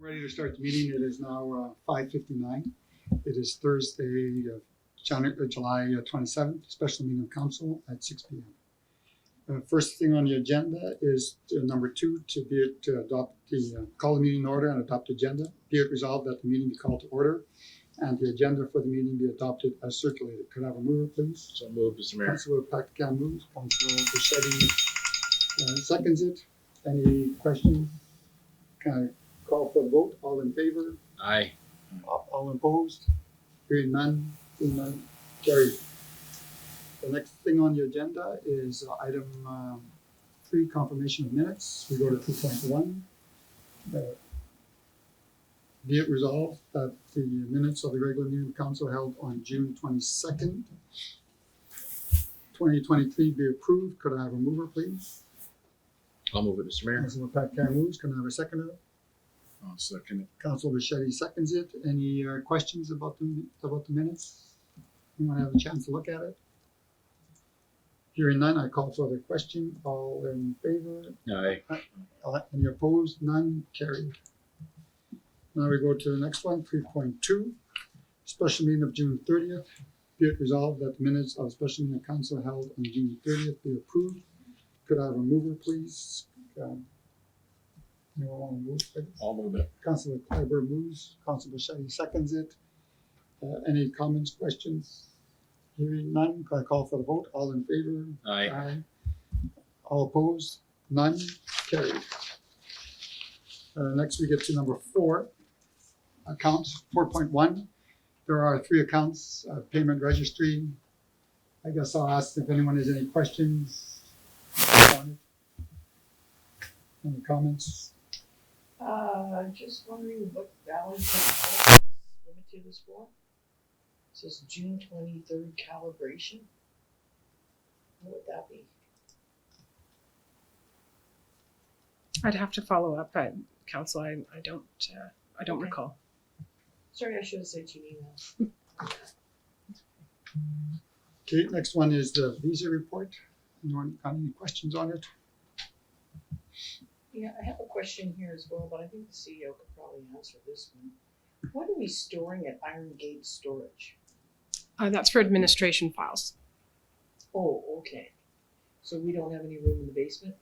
Ready to start the meeting. It is now 5:59. It is Thursday, July 27th, special meeting of council at 6 p.m. First thing on the agenda is number 2, to adopt the call the meeting in order and adopt the agenda. Be it resolved that the meeting be called to order and the agenda for the meeting be adopted as circulated. Could I have a mover, please? So moved, Mr. Mayor. Councilor Pacquiao moves. Councilor Bichetti seconds it. Any questions? Can I call for the vote? All in favor? Aye. All opposed? Hearing none, carried. The next thing on the agenda is item 3, confirmation of minutes. We go to 2.1. Be it resolved that the minutes of the regular meeting of council held on June 22nd, 2023 be approved. Could I have a mover, please? I'll move it, Mr. Mayor. Councilor Pacquiao moves. Can I have a seconder? I'll second it. Councilor Bichetti seconds it. Any questions about the minutes? Anyone have a chance to look at it? Hearing none, I call for the question. All in favor? Aye. Any opposed? None, carried. Now we go to the next one, 3.2. Special meeting of June 30th. Be it resolved that the minutes of special meeting of council held on June 30th be approved. Could I have a mover, please? Anyone want to move? I'll move it. Councilor Kleiber moves. Councilor Bichetti seconds it. Any comments, questions? Hearing none, can I call for the vote? All in favor? Aye. All opposed? None, carried. Next we get to number 4, accounts 4.1. There are 3 accounts, payment registry. I guess I'll ask if anyone has any questions on it. Any comments? Just wondering what balance of limited is for? It says June 23rd calibration. What would that be? I'd have to follow up at council. I don't Okay. recall. Sorry, I should have sent you an email. Okay, next one is the visa report. Anyone got any questions on it? Yeah, I have a question here as well, but I think the CEO could probably answer this one. What are we storing at Iron Gate Storage? That's for administration files. Oh, okay. So we don't have any room in the basement?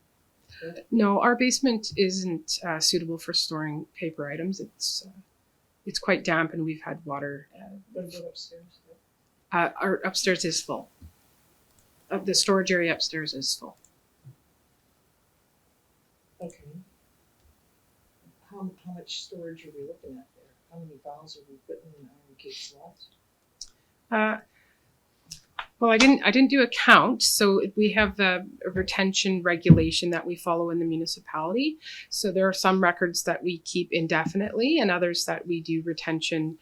No, our basement isn't suitable for storing paper items. It's quite damp, and we've had water. What about upstairs? Our upstairs is full. The storage area upstairs is full. Okay. How much storage are we looking at there? How many files are we putting in Iron Gate slots? Well, I didn't do a count. So we have a retention regulation that we follow in the municipality. So there are some records that we keep indefinitely, and others that we do retention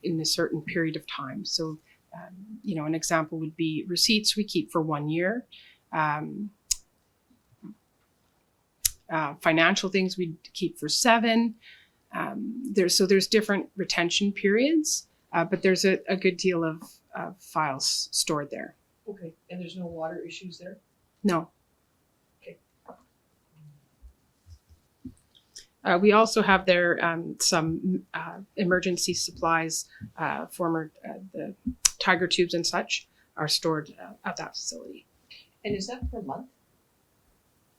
in a certain period of time. So, an example would be receipts we keep for 1 year. Financial things we keep for 7. There's different retention periods, but there's a good deal of files stored there. Okay, and there's no water issues there? No. Okay. We also have there some emergency supplies, the tiger tubes and such are stored at that facility. And is that per month?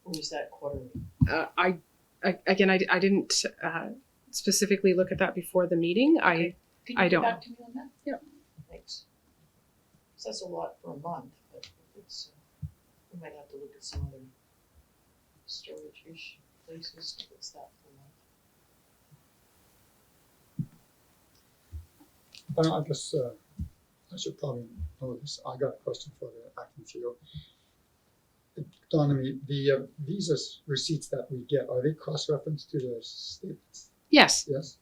Or is that quarterly? I didn't specifically look at that before the meeting. Okay. Can you I get don't. back to me on that? Yeah. Thanks. So that's a lot for a month, but it's, we might have to look at some other storage-ish places to fix that for a month. I guess I should probably know this. I got a question for the acting CEO. Dawn on me, the visa receipts that we get, are they cross-referenced to the states? Yes. Yes.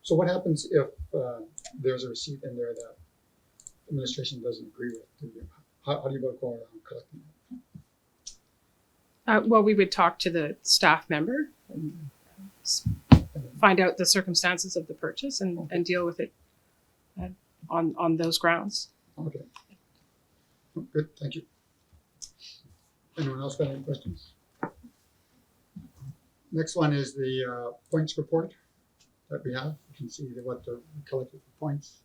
So what happens if there's a receipt in there that administration doesn't agree with? How do you go around collecting it? Well, we would talk to the staff member and find out the circumstances of the purchase and deal with it on those grounds. Okay. Good. Thank you. Anyone else got any questions? Next one is the points report that we have. You can see what the collected points.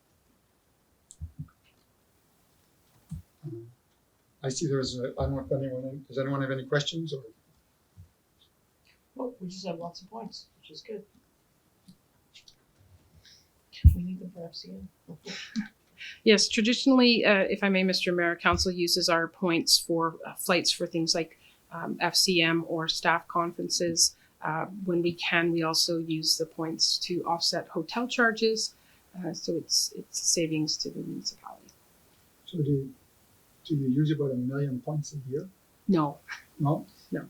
I see there's I don't know if anyone, does anyone have any questions or? Well, we just have lots of points, which is good. We need them for FCN. Yes, traditionally, if I may, Mr. Mayor, Council uses our points for flights for things like FCM or staff conferences. When we can, we also use the points to offset hotel charges. So it's savings to the municipality. So do you use about 1 million points a year? No. No? No.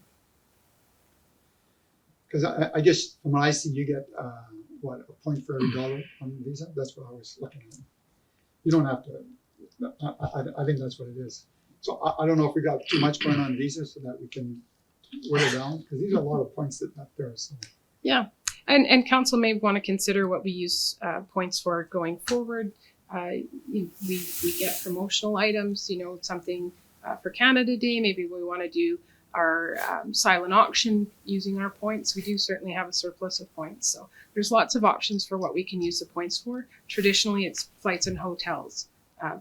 Because I guess from what I see, you get what, a point for every dollar on Visa? That's what I was looking at. You don't have to. I think that's what it is. So I don't know if we got too much going on Visa so that we can whittle down, because these are a lot of points that up there. So Yeah, and council may want to consider what we use points for going forward. We get promotional items, something for Canada Day. Maybe we want to do our silent auction using our points. We do certainly have a surplus of points. So there's lots of options for what we can use the points for. Traditionally, it's flights and hotels,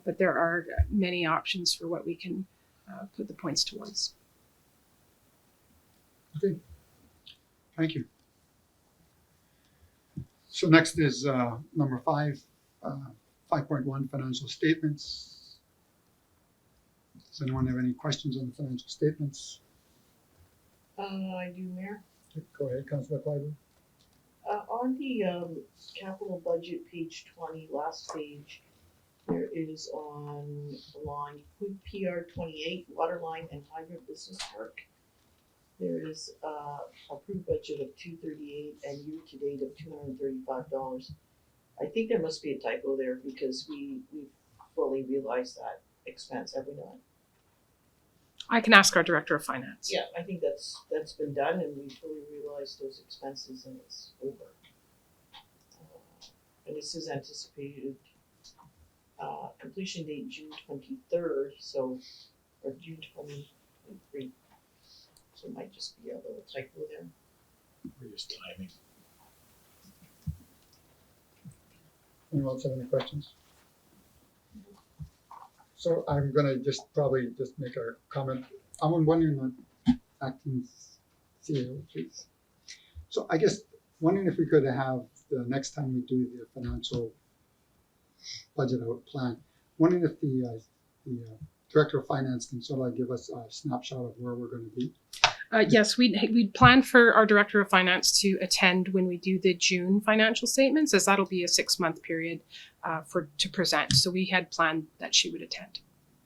but there are many options for what we can put the points towards. okay, thank you. So next is number 5, 5.1 financial statements. Does anyone have any questions on the financial statements? I do, Mayor. Go ahead, Councilor Clyburn. On the capital budget, page 20, last page, there is on the line PR 28, water line and hydrant business park. There is approved budget of $238 and year to date of $235. I think there must be a typo there because we fully realized that expense, have we not? I can ask our Director of Finance. Yeah, I think that's been done and we fully realized those expenses and it's over. And this is anticipated completion date June 23rd, or June 2023. So it might just be a little typo there. We're just timing. Anyone else have any questions? So I'm gonna probably make a comment. I'm wondering what acting CEO, please. So I guess wondering if we could have the next time we do the financial budget out plan, wondering if the Director of Finance can sort of like give us a snapshot of where we're gonna be. Yes, we'd plan for our Director of Finance to attend when we do the June financial statements, as that'll be a 6-month period to present. So we had planned that she would attend.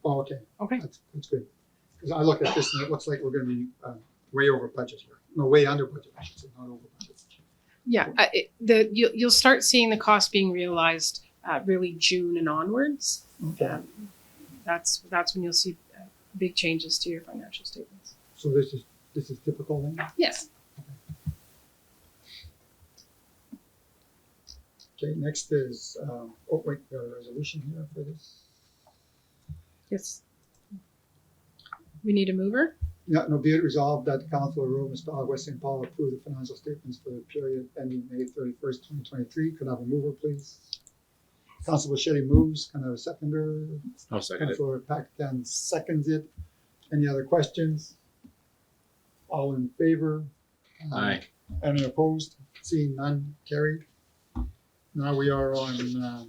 Oh, okay. Okay. That's good. Because I look at this and it looks like we're gonna be way over budget here. No, way under budget, I should say, not over budget. Yeah, you'll start seeing the cost being realized really June and onwards. Okay. That's when you'll see big changes to your financial statements. So this is typical then? Yes. Okay, next is, we got a resolution here for this. Yes. We need a mover. Yeah, no, be it resolved that the Council of Rural Municipality of West St. Paul approve the financial statements for the period ending May 31st, 2023. Could I have a mover, please? Councilor Bichetti moves. Can I have a seconder? I'll second it. Councilor Paxton seconds it. Any other questions? All in favor? Aye. Any opposed? Seeing none, carried. Now we are on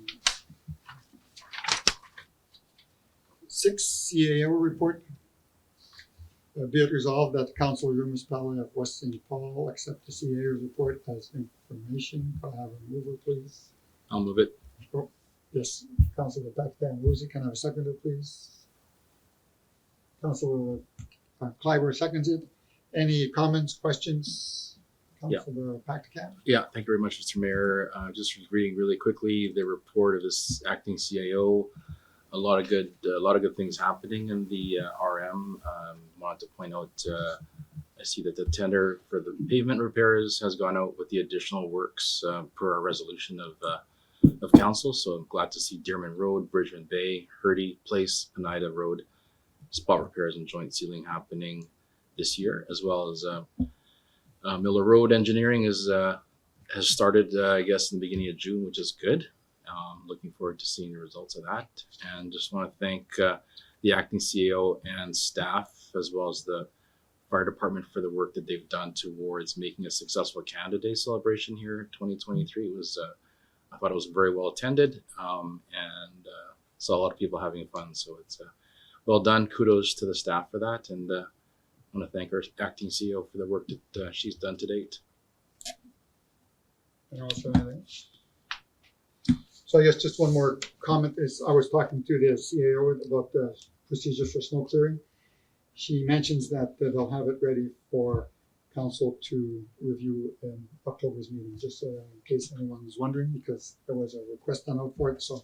6 CAO report. Be it resolved that the Council of the Municipality of West St. Paul accept the CAO report as information. Could I have a mover, please? I'll move it. Yes, Councilor Paxton moves it. Can I have a seconder, please? Councilor Clyburn seconds it. Any comments, questions? Yeah. Councilor Paxton? Yeah, thank you very much, Mr. Mayor. Just reading really quickly the report of this acting CAO. A lot of good things happening in the RM. Wanted to point out, I see that the tender for the pavement repairs has gone out with the additional works per our resolution of council. So I'm glad to see Dearman Road, Bridgman Bay, Hurdy Place, Penida Road, spot repairs and joint sealing happening this year, as well as Miller Road Engineering has started, I guess, in the beginning of June, which is good. Looking forward to seeing the results of that. And just want to thank the acting CAO and staff, as well as the fire department, for the work that they've done towards making a successful Canada Day celebration here in 2023. It was, I thought it was very well attended, and saw a lot of people having fun. So it's well done. Kudos to the staff for that. And I want to thank our acting CEO for the work that she's done to date. And also anything. So I guess just one more comment is I was talking to the CAO about the procedures for snow clearing. She mentions that they'll have it ready for council to review in October's meeting, just in case anyone was wondering, because there was a request done out for it. So,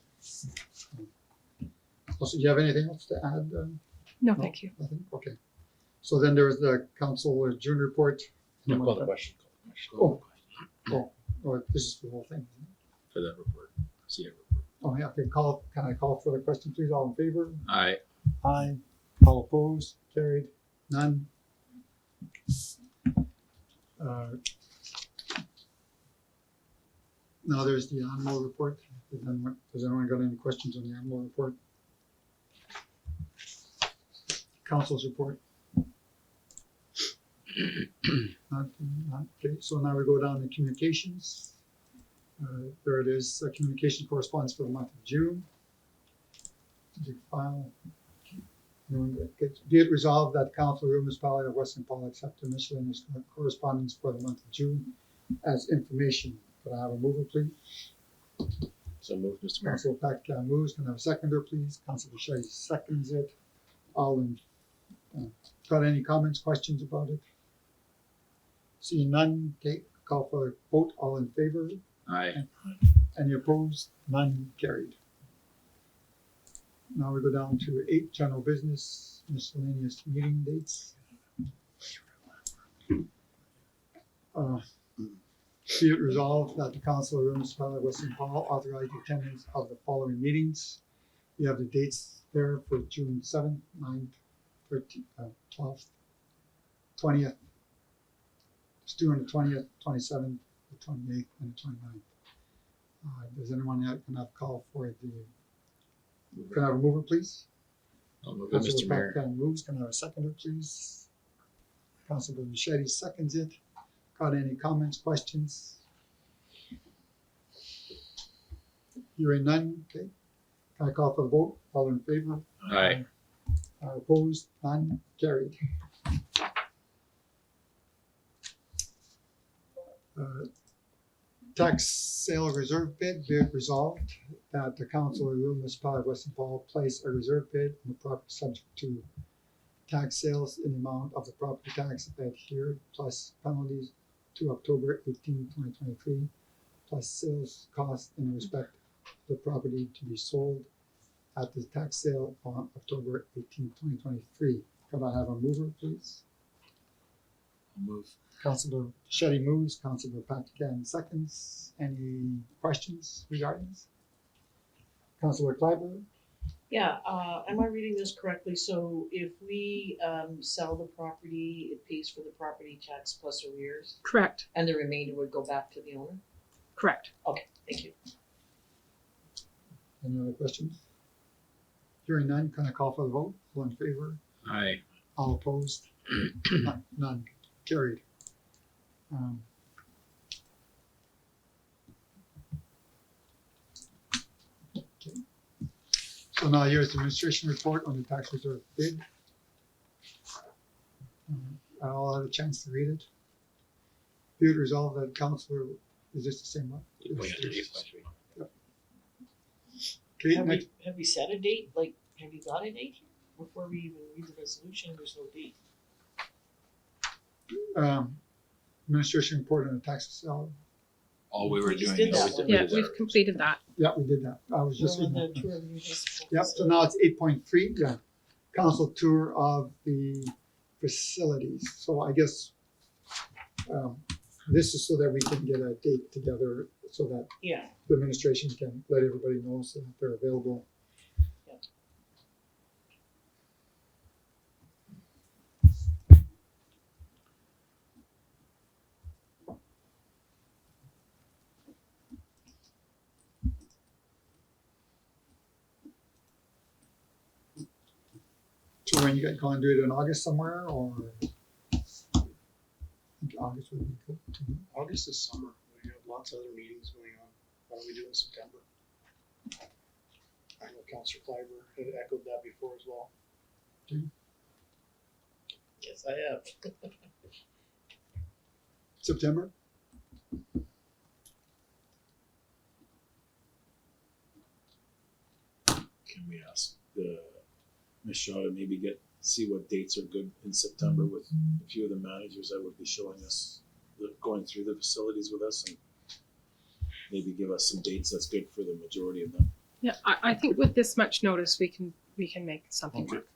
also, do you have anything else to add? No, thank you. Nothing? Okay. So then there was the council June report. Call the question. Oh, this is for the whole thing. Isn't it? For that report. CA report. Oh, yeah, okay, can I call for the question, please? All in favor? Aye. Aye. All opposed? Carried? None? Now there's the animal report. Has anyone got any questions on the animal report? Council's report? Okay, so now we go down to communications. There it is, communication correspondence for the month of June. The file. Be it resolved that Council of the Municipality of Western Paul accept the miscellaneous correspondence for the month of June as information. Could I have a mover, please? So moved, Mr. Mayor. Council Pack moves. Can I have a seconder, please? Council Bichetti seconds it. All in. Got any comments, questions about it? Seeing none, okay, call for a vote. All in favor? Aye. Any opposed? None carried. Now we go down to 8, general business, miscellaneous meeting dates. Be it resolved that the Council of the Municipality of Western Paul authorize the attendance of the following meetings. You have the dates there for June 7th, 9th, 13th, 12th, 20th. It's due on the 20th, 27th, the 28th, and the 29th. Does anyone can have a call for the, can I have a mover, please? I'll move it, Councilor Mr. Mayor. Pack moves. Can I have a seconder, please? Councilor Bichetti seconds it. Got any comments, questions? Hearing none, okay. Can I call for the vote? All in favor? Aye. Opposed? None? Carried. Tax sale reserve bid, be it resolved that the Council of the Municipality of Western Paul place a reserve bid on the property subject to tax sales in the amount of the property tax adhered plus penalties to October 18, 2023, plus sales cost in respect of the property to be sold at the tax sale on October 18, 2023. Could I have a mover, please? I'll move. Councilor Shetty moves, Councilor Patikan seconds. Any questions regarding this? Councilor Kleiber? Yeah, am I reading this correctly? So if we sell the property, it pays for the property tax plus arrears, Correct. and the remainder would go back to the owner? Correct. Okay, thank you. Any other questions? Hearing none, can I call for the vote? All in favor? Aye. All opposed? None. Carried. Okay. So now here's the administration report on the tax reserve bid. I all had a chance to read it. Be it resolved that council, is this the same one? Okay, next, Have we set a date? Like, have you got a date here? Before we even read the resolution, there's no date. administration report on the tax sale. All we were We just doing did is that. Yeah, we've completed that. Yeah, we did that. I was just We're on reading the that. tour of municipal. Yep, so now it's 8.3, yeah, council tour of the facilities. So I guess this is so that we can get a date together so that Yeah, the administration can let everybody know so that they're available. when you gonna do it in August somewhere, or? I think August would be good to me. August is summer. We have lots of other meetings going on. Why don't we do it in September? I know Councilor Kleiber had echoed that before as well. Yes, I have. September? Can we ask Ms. Shaw to maybe see what dates are good in September with a few of the managers that would be showing us, going through the facilities with us, and maybe give us some dates that's good for the majority of them. Yeah, I think with this much notice, we can make something Okay. work.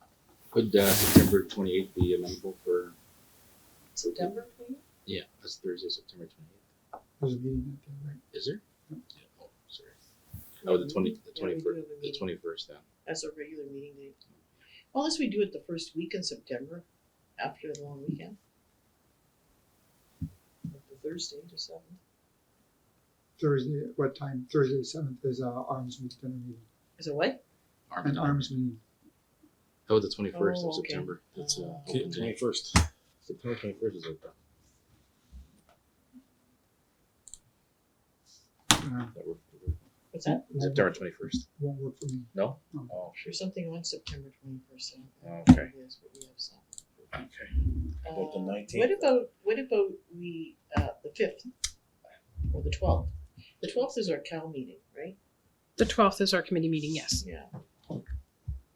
Could September 28th be amenable for? September, please? Yeah, that's Thursday, September 28th. There's a meeting at that, right? Is there? Yeah. Oh, sorry. Oh, the 20, the Yeah, we do 21st, have a the meeting. 21st then. That's a regular meeting date. Unless we do it the first week in September, after the long weekend. Like the Thursday, the 7th. Thursday, at what time? Thursday the seventh is arms dinner meeting, Is it what? an arms meeting. How about the 21st Oh, of okay. September? That's Okay, open day. 21st. September 21st is open. That work? What's that? September 21st. Won't work for me. No? No. Oh, There's something on September 21st. I don't know Okay. what it is, but we have some. okay. About the Uh, 19th. What about we, the 5th? Or the 12th? The 12th is our Cal meeting, right? The 12th is our committee meeting, yes. Yeah.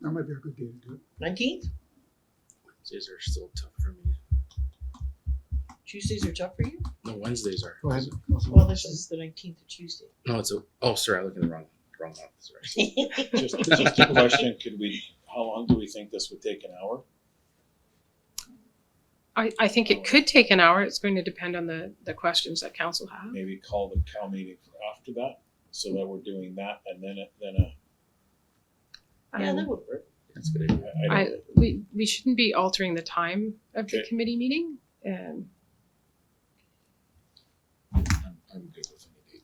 That might be a good day to do it. 19th? Wednesdays are still tough for me. Tuesdays are tough for you? No, Wednesdays are. Go ahead. Well, this is the 19th of Tuesday. No, it's a. Oh, sorry, I looked at the wrong month. Sorry. Just a question, how long do we think this would take, an hour? I think it could take an hour. It's going to depend on the questions that council have. Maybe call the Cal meeting for after that, so that we're doing that, and then a Yeah, Um, that would work. That's a good idea. I don't, we shouldn't be altering the time of the Okay. committee meeting. I'm good with any date.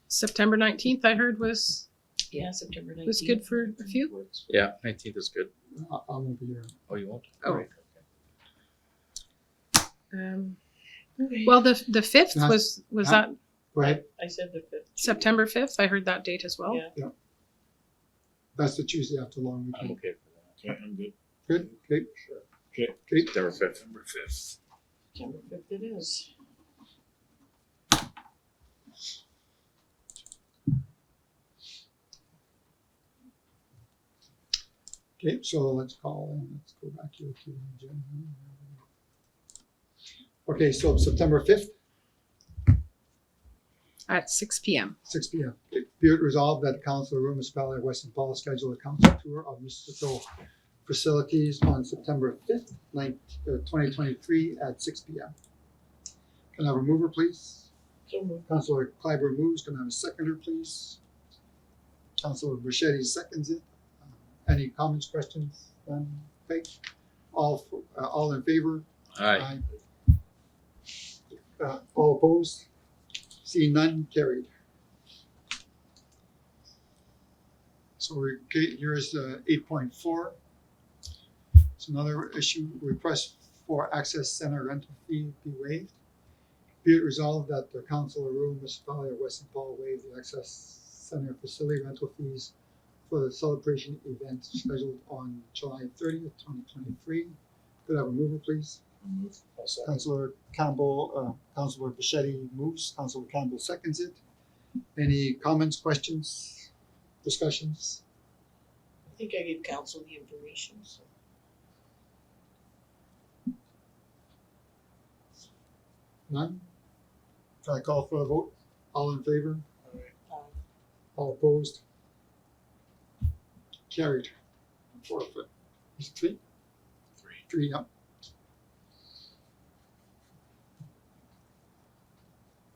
September 19th, I heard was Yeah, September 19th. good for a few. Works. Yeah, 19th is good. I won't be here. Oh, you won't? Oh. Right, okay. Okay. Well, the 5th Huh? was Huh? that Go ahead. I said the 5th. September 5th. I heard that date as well. Yeah. That's the Tuesday after long I'm weekend. okay for that. Okay, I'm good. Good, okay. Okay. Okay, September 5th. September 5th. September 5th it is. okay, so let's go back here to the agenda. Okay, so September 5th, At 6 p.m. 6 p.m. Okay, be it resolved that the Council of the Municipality of Western Falls schedule a council tour of municipal facilities on September 5th, 2023 at 6 p.m. Can I have a mover, please? So moved. Councilor Kleiber moves. Can I have a seconder, please? Councilor Bichetti seconds it. Any comments, questions? None? Okay. All in favor? Aye. All opposed? Seeing none, carried. So here's 8.4. It's another issue, request for access center rental fee be waived. Be it resolved that the Council of Rural Municipality of Western Paul waive the access center facility rental fees for the celebration event scheduled on July 30th, 2023. Could I have a mover, please? I'll move. I'll second. Councilor Campbell, Councilor Bichetti moves, Councilor Campbell seconds it. Any comments, questions, discussions? I think I gave council the information, so. None? Can I call for a vote? All in favor? All Um, opposed? Carried. Forfeit. Is it three? Three, yep.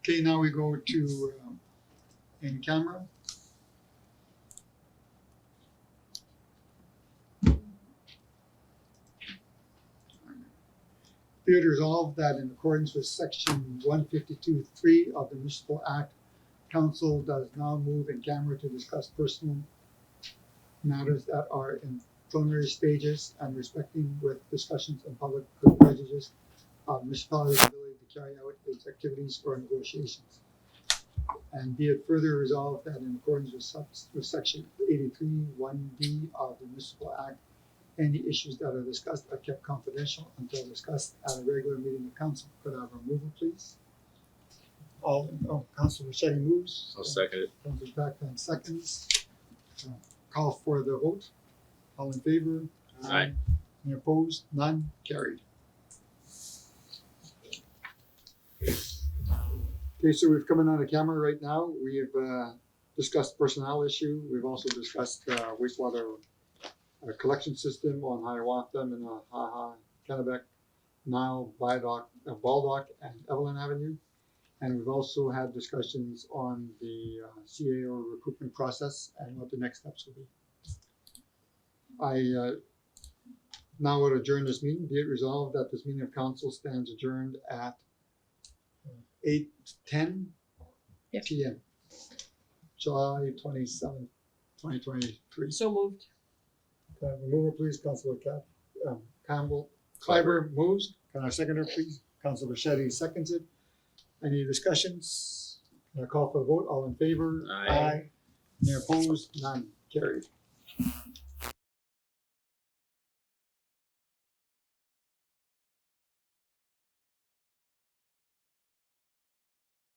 Okay, now we go to in camera. Be it resolved that in accordance with section 152(3) of the Municipal Act, council does now move in camera to discuss personal matters that are in preliminary stages and respecting with discussions and public good prejudice municipality's ability to carry out its activities or negotiations. And be it further resolved that in accordance with section 83(1)(d) of the Municipal Act, any issues that are discussed are kept confidential until discussed at a regular meeting of council. Could I have a mover, please? Councilor Machete moves. I'll second it. Councilor Blackman seconds. Call for the vote. All in favor? Aye. Any opposed? None? Carried. Okay, so we've come in on the camera right now. We have discussed personnel issue. We've also discussed wastewater collection system on Hiawatha and Kennebec, Nile, Baldock, and Evelyn Avenue. And we've also had discussions on the CAO recruitment process and what the next steps will be. I now would adjourn this meeting. Be it resolved that this meeting of council stands adjourned at 8:10 Yep. p.m. July 27th, 2023. So moved. Can I have a mover, please? Councilor Campbell. Kleiber moves. Can I have a seconder, please? Councilor Machete seconds it. Any discussions? Can I call for the vote? All in favor? Aye. Any opposed? None. Carried.